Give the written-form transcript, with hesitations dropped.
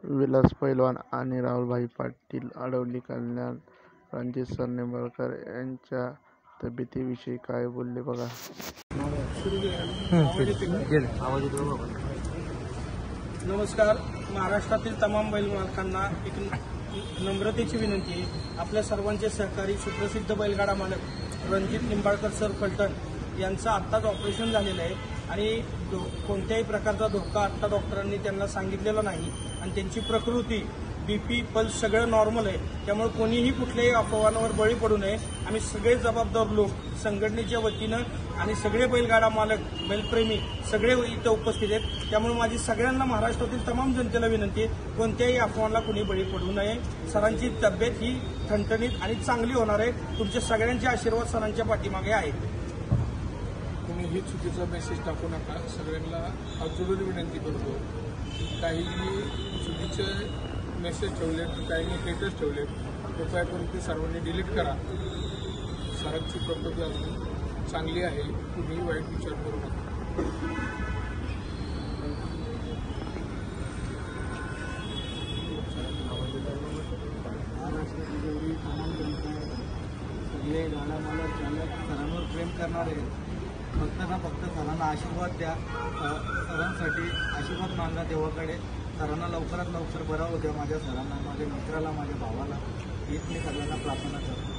विलास पैलवान आणि राहुलभाई पाटील आडवली. कल्याण रणजित सर निंबाळकर यांच्या तब्येतीविषयी काय बोलले बघा. नमस्कार. महाराष्ट्रातील तमाम बैल मालकांना एक नम्रतेची विनंती आहे. आपल्या सर्वांचे सहकारी सुप्रसिद्ध बैलगाडा मालक रणजित निंबाळकर सर फलटण यांचं आत्ताच ऑपरेशन झालेलं आहे आणि कोणत्याही प्रकारचा धोका आत्ता डॉक्टरांनी त्यांना सांगितलेला नाही आणि त्यांची प्रकृती बीपी पल्स सगळं नॉर्मल आहे. त्यामुळे कोणीही कुठल्याही अफवांवर बळी पडू नये. आम्ही सगळे जबाबदार लोक संघटनेच्या वतीनं आणि सगळे बैलगाडा मालक बैलप्रेमी सगळे इथं उपस्थित आहेत. त्यामुळे माझी सगळ्यांना महाराष्ट्रातील तमाम जनतेला विनंती आहे, कोणत्याही अफवांना कुणी बळी पडू नये. सरांची तब्येत ही ठणठणीत आणि चांगली होणार आहे. तुमचे सगळ्यांचे आशीर्वाद सरांच्या पाठीमागे आहेत. कोणीही चुकीचा मेसेज टाकू नका. सगळ्यांना हातजोडून विनंती करतो. काहींनी चुकीचे मेसेज ठेवलेत, काहींनी स्टेटस ठेवलेत, कृपया करून ते सर्वांनी डिलीट करा. सरांची प्रकृती अजून चांगली आहे. तुम्ही वाईट विचार करू नका. महाराष्ट्रातील जेवढी तमाम जनता आहे, सगळे गाडा मालक चालक सरांवर प्रेम करणारे फक्त सरांना आशीर्वाद द्या. सरांसाठी आशीर्वाद मागा देवाकडे. सरांना लवकरात लवकर बरा होऊ द्या. माझ्या सरांना, माझ्या मित्राला, माझ्या भावाला हीच मी सगळ्यांना प्रार्थना करतो.